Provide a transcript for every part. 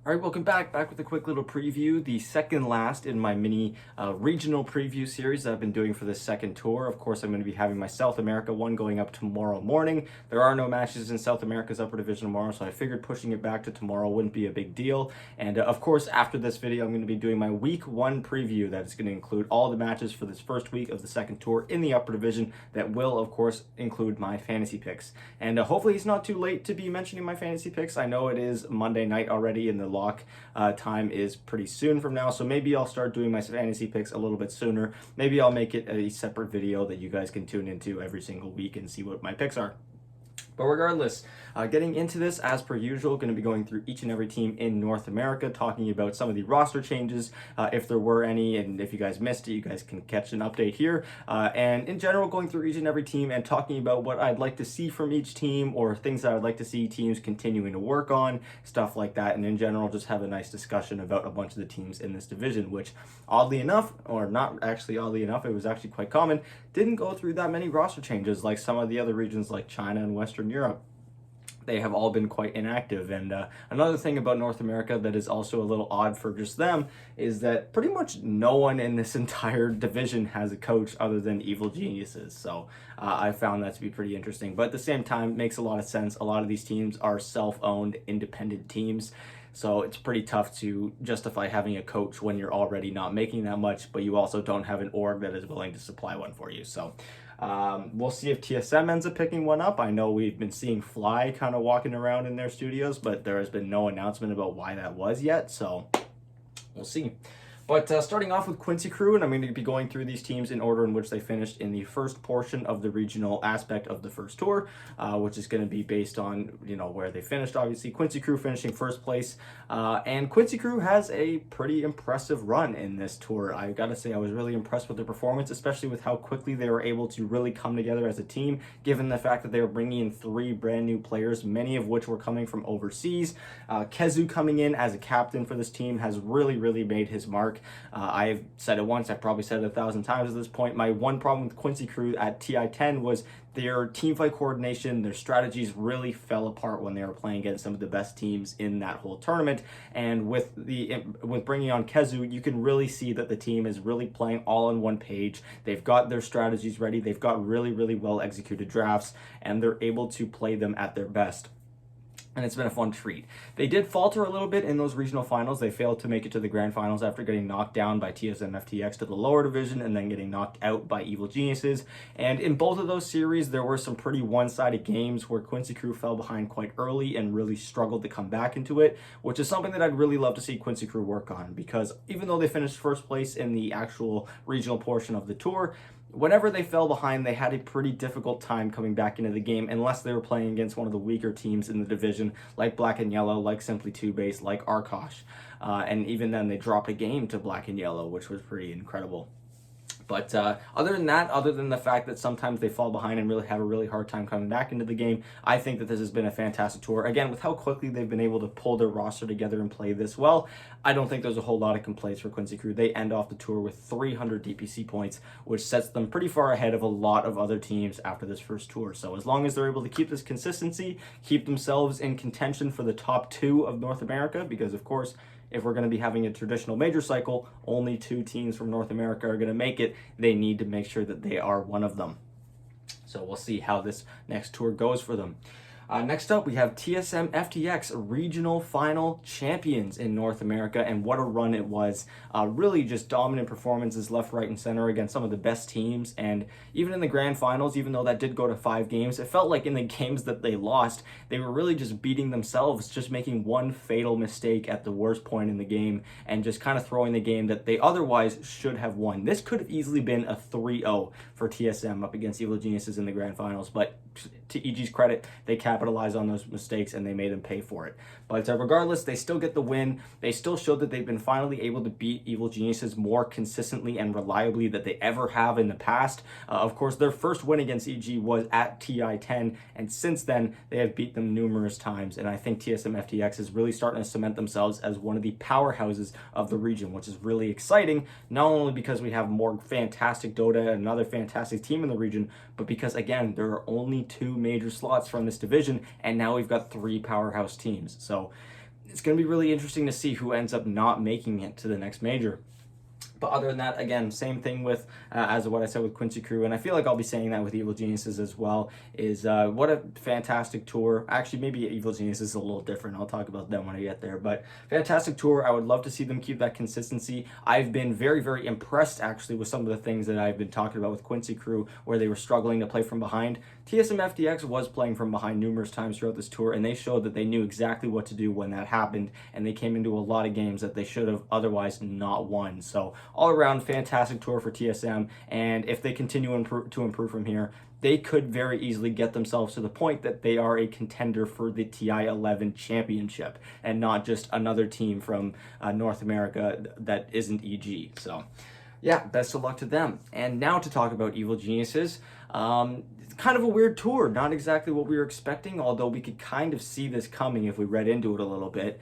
All right, welcome back with a quick little preview, the second last in my mini regional preview series that I've been doing for this second tour. Of course, I'm going to be having my South America one going up tomorrow morning. There are no matches in South America's upper division tomorrow, so I figured pushing it back to tomorrow wouldn't be a big deal. And of course, after this video, I'm going to be doing my week one preview that is going to include all the matches for this first week of the second tour in the upper division. That will, of course, include my fantasy picks. And hopefully it's not too late to be mentioning my fantasy picks. I know it is Monday night already, and the lock time is pretty soon from now, so maybe I'll start doing my fantasy picks a little bit sooner. Maybe I'll make it a separate video that you guys can tune into every single week and see what my picks are. But regardless, getting into this, as per usual, going to be going through each and every team in North America, talking about some of the roster changes, if there were any, and if you guys missed it, you guys can catch an update here. And in general, going through each and every team and talking about what I'd like to see from each team, or things that I'd like to see teams continuing to work on, stuff like that. And in general, just have a nice discussion about a bunch of the teams in this division, which oddly enough, or not actually oddly enough, it was actually quite common, didn't go through that many roster changes like some of the other regions like China and Western Europe. They have all been quite inactive. And another thing about North America that is also a little odd for just them is that pretty much no one in this entire division has a coach other than Evil Geniuses. So I found that to be pretty interesting. But at the same time, it makes a lot of sense. A lot of these teams are self-owned, independent teams. So it's pretty tough to justify having a coach when you're already not making that much, but you also don't have an org that is willing to supply one for you. So we'll see if TSM ends up picking one up. I know we've been seeing Fly kind of walking around in their studios, but there has been no announcement about why that was yet. So we'll see. But starting off with Quincy Crew, and I'm going to be going through these teams in order in which they finished in the first portion of the regional aspect of the first tour, which is going to be based on, where they finished, obviously. Quincy Crew finishing first place, and Quincy Crew has a pretty impressive run in this tour. I got to say, I was really impressed with their performance, especially with how quickly they were able to really come together as a team, given the fact that they were bringing in 3 brand new players, many of which were coming from overseas. Kezu coming in as a captain for this team has really made his mark. I've said it once, I've probably said it 1,000 times at this point. My one problem with Quincy Crew at TI-10 was their teamfight coordination, their strategies really fell apart when they were playing against some of the best teams in that whole tournament. And with bringing on Kezu, you can really see that the team is really playing all on one page. They've got their strategies ready, they've got really well executed drafts, and they're able to play them at their best. And it's been a fun treat. They did falter a little bit in those regional finals. They failed to make it to the grand finals after getting knocked down by TSM.FTX to the lower division and then getting knocked out by Evil Geniuses. And in both of those series, there were some pretty one-sided games where Quincy Crew fell behind quite early and really struggled to come back into it, which is something that I'd really love to see Quincy Crew work on, because even though they finished first place in the actual regional portion of the tour, whenever they fell behind, they had a pretty difficult time coming back into the game unless they were playing against one of the weaker teams in the division, like Black and Yellow, like Simply 2Base, like Arkosh. And even then, they dropped a game to Black and Yellow, which was pretty incredible. But other than that, other than the fact that sometimes they fall behind and really have a really hard time coming back into the game, I think that this has been a fantastic tour. Again, with how quickly they've been able to pull their roster together and play this well, I don't think there's a whole lot of complaints for Quincy Crew. They end off the tour with 300 DPC points, which sets them pretty far ahead of a lot of other teams after this first tour. So as long as they're able to keep this consistency, keep themselves in contention for the top 2 of North America, because of course, if we're going to be having a traditional major cycle, only 2 teams from North America are going to make it. They need to make sure that they are one of them. So we'll see how this next tour goes for them. Next up, we have TSM.FTX regional final champions in North America, and what a run it was. Really just dominant performances left, right, and center against some of the best teams, and even in the grand finals, even though that did go to 5 games, it felt like in the games that they lost, they were really just beating themselves, just making one fatal mistake at the worst point in the game, and just kind of throwing the game that they otherwise should have won. This could have easily been a 3-0 for TSM up against Evil Geniuses in the grand finals, but to EG's credit, they capitalized on those mistakes and they made them pay for it. But regardless, they still get the win. They still showed that they've been finally able to beat Evil Geniuses more consistently and reliably than they ever have in the past. Of course, their first win against EG was at TI-10, and since then, they have beat them numerous times. And I think TSM.FTX is really starting to cement themselves as one of the powerhouses of the region, which is really exciting, not only because we have more fantastic Dota and another fantastic team in the region, but because, again, there are only 2 major slots from this division, and now we've got 3 powerhouse teams. So it's going to be really interesting to see who ends up not making it to the next major. But other than that, again, same thing with, as what I said with Quincy Crew, and I feel like I'll be saying that with Evil Geniuses as well, is what a fantastic tour. Actually, maybe Evil Geniuses is a little different. I'll talk about them when I get there. But fantastic tour. I would love to see them keep that consistency. I've been very, very impressed, actually, with some of the things that I've been talking about with Quincy Crew, where they were struggling to play from behind. TSM.FTX was playing from behind numerous times throughout this tour, and they showed that they knew exactly what to do when that happened, and they came into a lot of games that they should have otherwise not won. So all around, fantastic tour for TSM, and if they continue to improve from here, they could very easily get themselves to the point that they are a contender for the TI-11 championship, and not just another team from North America that isn't EG. So yeah, best of luck to them. And now to talk about Evil Geniuses. It's kind of a weird tour, not exactly what we were expecting, although we could kind of see this coming if we read into it a little bit.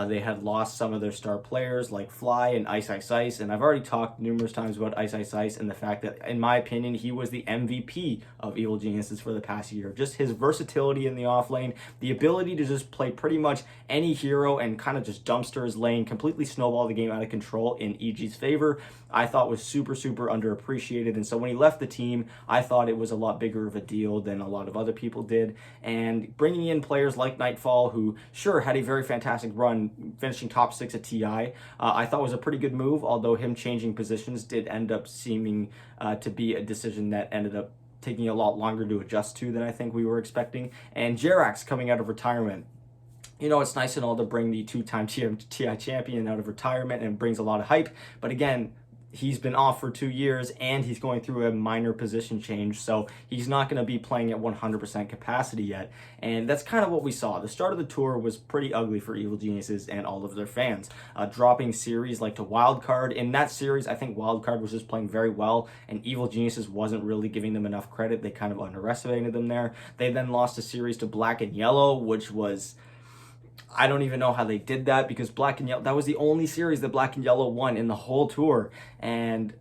They had lost some of their star players like Fly and Ice Ice Ice, and I've already talked numerous times about Ice Ice Ice and the fact that, in my opinion, he was the MVP of Evil Geniuses for the past year. Just his versatility in the offlane, the ability to just play pretty much any hero and kind of just dumpster his lane, completely snowball the game out of control in EG's favor, I thought was super, super underappreciated. And so when he left the team, I thought it was a lot bigger of a deal than a lot of other people did. And bringing in players like Nightfall, who sure had a very fantastic run, finishing top 6 at TI, I thought was a pretty good move, although him changing positions did end up seeming to be a decision that ended up taking a lot longer to adjust to than I think we were expecting. And Jerax coming out of retirement. You know, it's nice and all to bring the 2-time TI champion out of retirement, and it brings a lot of hype. But again, he's been off for 2 years, and he's going through a minor position change, so he's not going to be playing at 100% capacity yet. And that's kind of what we saw. The start of the tour was pretty ugly for Evil Geniuses and all of their fans. Dropping series like to WildCard. In that series, I think WildCard was just playing very well, and Evil Geniuses wasn't really giving them enough credit. They kind of underestimated them there. They then lost a series to Black and Yellow, which was... I don't even know how they did that, because Black and Yellow, that was the only series that Black and Yellow won in the whole tour, and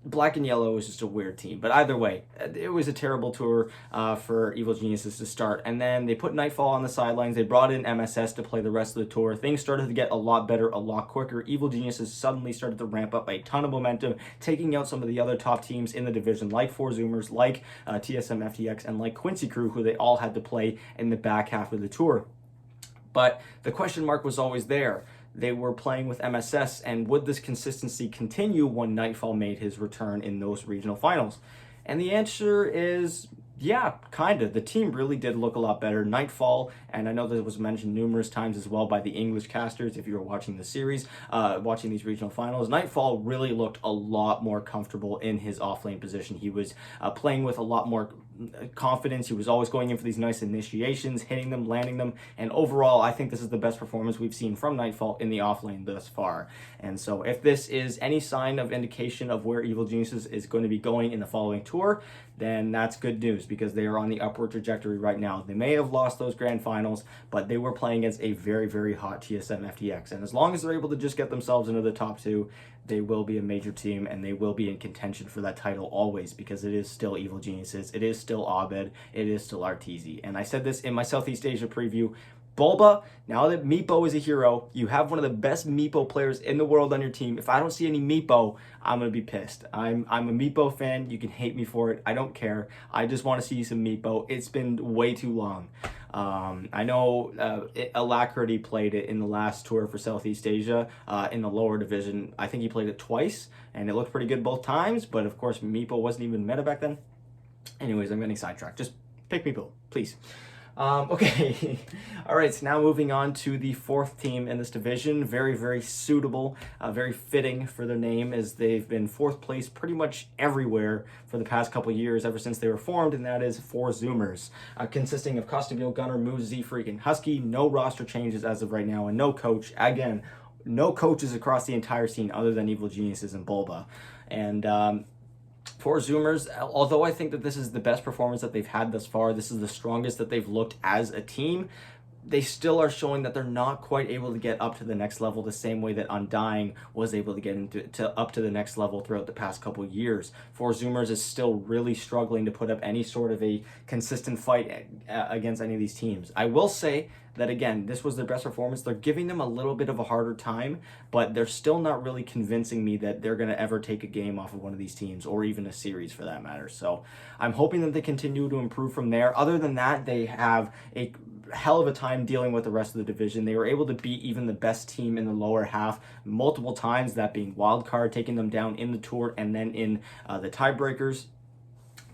Black and Yellow was just a weird team. But either way, it was a terrible tour for Evil Geniuses to start. And then they put Nightfall on the sidelines. They brought in MSS to play the rest of the tour. Things started to get a lot better, a lot quicker. Evil Geniuses suddenly started to ramp up a ton of momentum, taking out some of the other top teams in the division, like 4Zoomers, like TSM.FTX, and like Quincy Crew, who they all had to play in the back half of the tour. But the question mark was always there. They were playing with MSS, and would this consistency continue when Nightfall made his return in those regional finals? And the answer is, yeah, kind of. The team really did look a lot better. Nightfall, and I know that was mentioned numerous times as well by the English casters if you were watching the series, watching these regional finals, Nightfall really looked a lot more comfortable in his offlane position. He was playing with a lot more confidence. He was always going in for these nice initiations, hitting them, landing them, and overall, I think this is the best performance we've seen from Nightfall in the offlane thus far. And so if this is any sign of indication of where Evil Geniuses is going to be going in the following tour, then that's good news, because they are on the upward trajectory right now. They may have lost those grand finals, but they were playing against a very, very hot TSM.FTX. And as long as they're able to just get themselves into the top 2, they will be a major team, and they will be in contention for that title always, because it is still Evil Geniuses, it is still Abed, it is still Arteezy. And I said this in my Southeast Asia preview, Bulba, now that meepo is a hero, you have one of the best meepo players in the world on your team. If I don't see any meepo, I'm going to be pissed. I'm a meepo fan. You can hate me for it. I don't care. I just want to see some meepo. It's been way too long. I know Alacrity played it in the last tour for Southeast Asia in the lower division. I think he played it twice, and it looked pretty good both times, but of course meepo wasn't even meta back then. Anyways, I'm getting sidetracked. Just pick meepo, please. Okay, all right, so now moving on to the 4th team in this division. Very, very suitable, very fitting for their name, as they've been 4th place pretty much everywhere for the past couple years, ever since they were formed, and that is 4Zoomers, consisting of Costabile, Gunner, Moose, Z Freak, and Husky. No roster changes as of right now, and no coach. Again, no coaches across the entire scene other than Evil Geniuses and Bulba. And 4Zoomers, although I think that this is the best performance that they've had thus far, this is the strongest that they've looked as a team, they still are showing that they're not quite able to get up to the next level the same way that Undying was able to get up to the next level throughout the past couple years. 4Zoomers is still really struggling to put up any sort of a consistent fight against any of these teams. I will say that, again, this was their best performance. They're giving them a little bit of a harder time, but they're still not really convincing me that they're going to ever take a game off of one of these teams, or even a series for that matter. So I'm hoping that they continue to improve from there. Other than that, they have a hell of a time dealing with the rest of the division. They were able to beat even the best team in the lower half multiple times, that being WildCard, taking them down in the tour and then in the tiebreakers.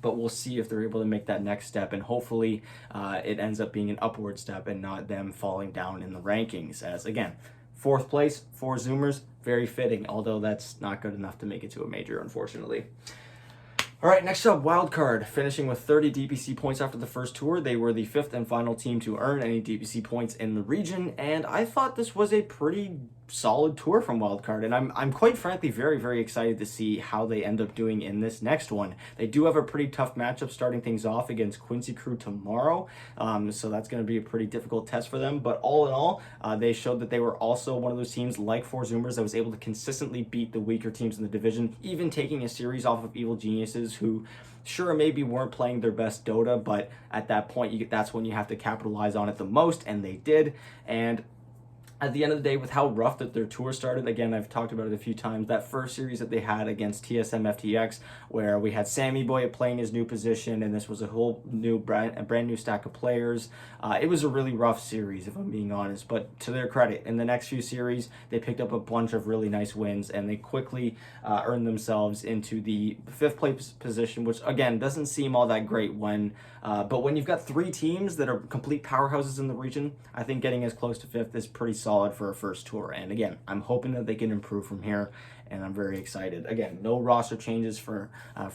But we'll see if they're able to make that next step, and hopefully it ends up being an upward step and not them falling down in the rankings. As again, 4th place, 4Zoomers, very fitting, although that's not good enough to make it to a major, unfortunately. All right, next up, WildCard, finishing with 30 DPC points after the first tour. They were the 5th and final team to earn any DPC points in the region, and I thought this was a pretty solid tour from WildCard, and I'm quite frankly very excited to see how they end up doing in this next one. They do have a pretty tough matchup starting things off against Quincy Crew tomorrow, so that's going to be a pretty difficult test for them. But all in all, they showed that they were also one of those teams like 4Zoomers that was able to consistently beat the weaker teams in the division, even taking a series off of Evil Geniuses, who sure maybe weren't playing their best Dota, but at that point that's when you have to capitalize on it the most, and they did. And at the end of the day, with how rough that their tour started, again, I've talked about it a few times, that first series that they had against TSM.FTX, where we had Sammy Boy playing his new position, and this was a whole new brand new stack of players. It was a really rough series, if I'm being honest, but to their credit, in the next few series, they picked up a bunch of really nice wins, and they quickly earned themselves into the 5th place position, which, again, doesn't seem all that great but when you've got 3 teams that are complete powerhouses in the region, I think getting as close to 5th is pretty solid for a first tour. And again, I'm hoping that they can improve from here, and I'm very excited. Again, no roster changes for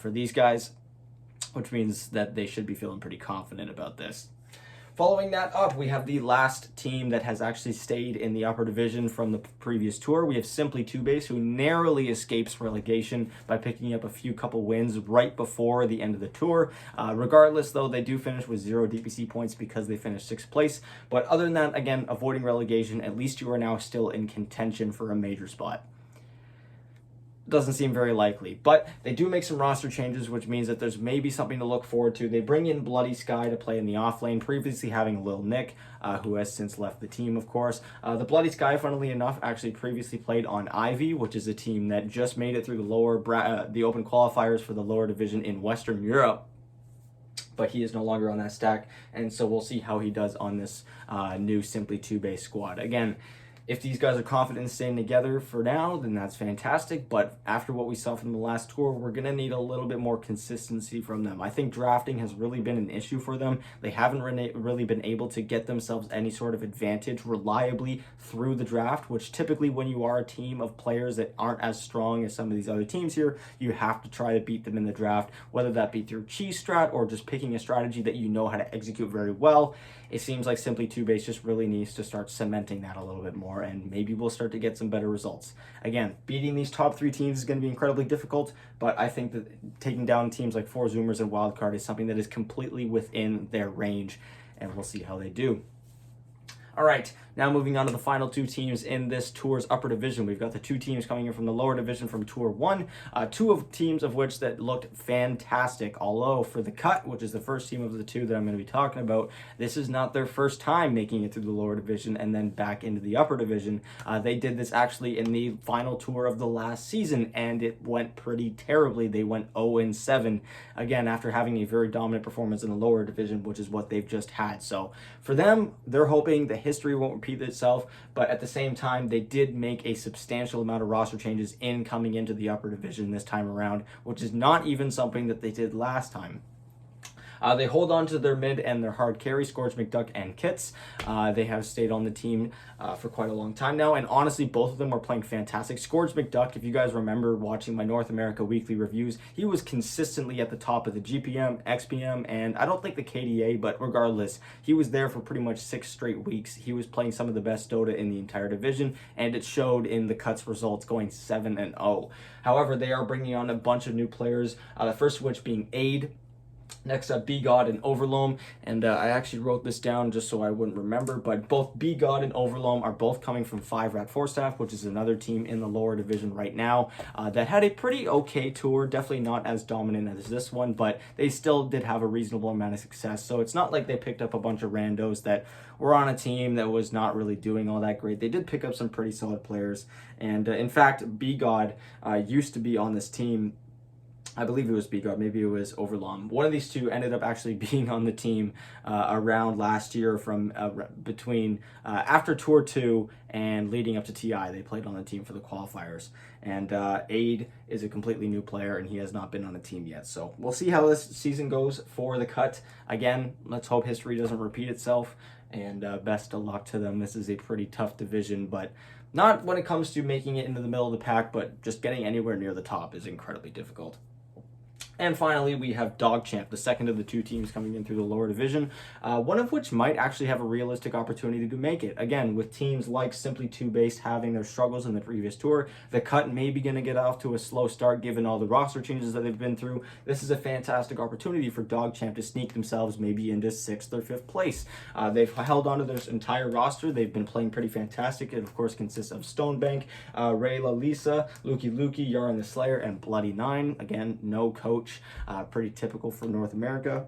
these guys, which means that they should be feeling pretty confident about this. Following that up, we have the last team that has actually stayed in the upper division from the previous tour. We have Simply 2Base, who narrowly escapes relegation by picking up a couple wins right before the end of the tour. Regardless, though, they do finish with 0 DPC points because they finished 6th place. But other than that, again, avoiding relegation, at least you are now still in contention for a major spot. Doesn't seem very likely, but they do make some roster changes, which means that there's maybe something to look forward to. They bring in Bloody Sky to play in the off lane, previously having Lil Nick, who has since left the team, of course. The Bloody Sky, funnily enough, actually previously played on Ivy, which is a team that just made it through the open qualifiers for the lower division in Western Europe. But he is no longer on that stack, and so we'll see how he does on this new Simply 2Base squad. Again, if these guys are confident in staying together for now, then that's fantastic. But after what we saw from the last tour, we're going to need a little bit more consistency from them. I think drafting has really been an issue for them. They haven't really been able to get themselves any sort of advantage reliably through the draft, which typically when you are a team of players that aren't as strong as some of these other teams here, you have to try to beat them in the draft, whether that be through cheese strat or just picking a strategy that you know how to execute very well. It seems like Simply 2Base just really needs to start cementing that a little bit more, and maybe we'll start to get some better results. Again, beating these top 3 teams is going to be incredibly difficult, but I think that taking down teams like 4Zoomers and WildCard is something that is completely within their range, and we'll see how they do. All right, now moving on to the final 2 teams in this tour's upper division. We've got the 2 teams coming in from the lower division from Tour 1, 2 teams of which that looked fantastic. Although for the Cut, which is the first team of the 2 that I'm going to be talking about, this is not their first time making it through the lower division and then back into the upper division. They did this actually in the final tour of the last season, and it went pretty terribly. They went 0-7, again, after having a very dominant performance in the lower division, which is what they've just had. So for them, they're hoping that history won't repeat itself, but at the same time, they did make a substantial amount of roster changes in coming into the upper division this time around, which is not even something that they did last time. They hold on to their mid and their hard carry, Scourge McDuck and Kits. They have stayed on the team for quite a long time now, and honestly, both of them are playing fantastic. Scourge McDuck, if you guys remember watching my North America weekly reviews, he was consistently at the top of the GPM, XPM, and I don't think the KDA, but regardless, he was there for pretty much 6 straight weeks. He was playing some of the best Dota in the entire division, and it showed in the Cuts results going 7-0. However, they are bringing on a bunch of new players, the first of which being Aid. Next up, B-God and Overloam, and I actually wrote this down just so I wouldn't remember, but both B-God and Overloam are both coming from 5 Forstaff, which is another team in the lower division right now that had a pretty okay tour, definitely not as dominant as this one, but they still did have a reasonable amount of success, so it's not like they picked up a bunch of randos that were on a team that was not really doing all that great. They did pick up some pretty solid players, and in fact, B-God used to be on this team. I believe it was B-God, maybe it was Overlom. One of these two ended up actually being on the team around last year from between after Tour 2 and leading up to TI. They played on the team for the qualifiers. And Aid is a completely new player, and he has not been on the team yet. So we'll see how this season goes for the cut. Again, let's hope history doesn't repeat itself, and best of luck to them. This is a pretty tough division, but not when it comes to making it into the middle of the pack, but just getting anywhere near the top is incredibly difficult. And finally, we have DogChamp, the second of the two teams coming in through the lower division, one of which might actually have a realistic opportunity to make it. Again, with teams like Simply 2-Based having their struggles in the previous tour, the cut may be going to get off to a slow start given all the roster changes that they've been through. This is a fantastic opportunity for DogChamp to sneak themselves maybe into 6th or 5th place. They've held on to their entire roster. They've been playing pretty fantastic. It, of course, consists of Stonebank, Rayla Lisa, Lukey, Yaron the Slayer, and Bloody Nine. Again, no coach. Pretty typical for North America,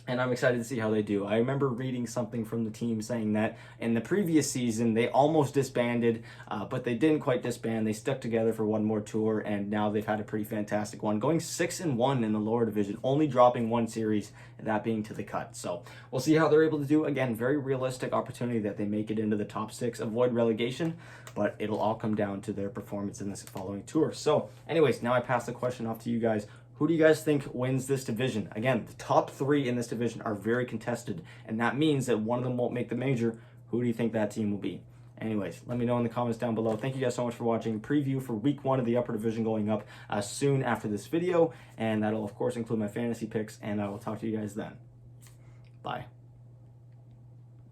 and I'm excited to see how they do. I remember reading something from the team saying that in the previous season they almost disbanded, but they didn't quite disband. They stuck together for one more tour, and now they've had a pretty fantastic one, going 6-1 in the lower division, only dropping one series, and that being to the cut. So we'll see how they're able to do. Again, very realistic opportunity that they make it into the top 6, avoid relegation, but it'll all come down to their performance in this following tour. So anyways, now I pass the question off to you guys. Who do you guys think wins this division? Again, the top 3 in this division are very contested, and that means that one of them won't make the major. Who do you think that team will be? Anyways, let me know in the comments down below. Thank you guys so much for watching. Preview for week 1 of the upper division going up soon after this video, and that'll, of course, include my fantasy picks, and I will talk to you guys then. Bye.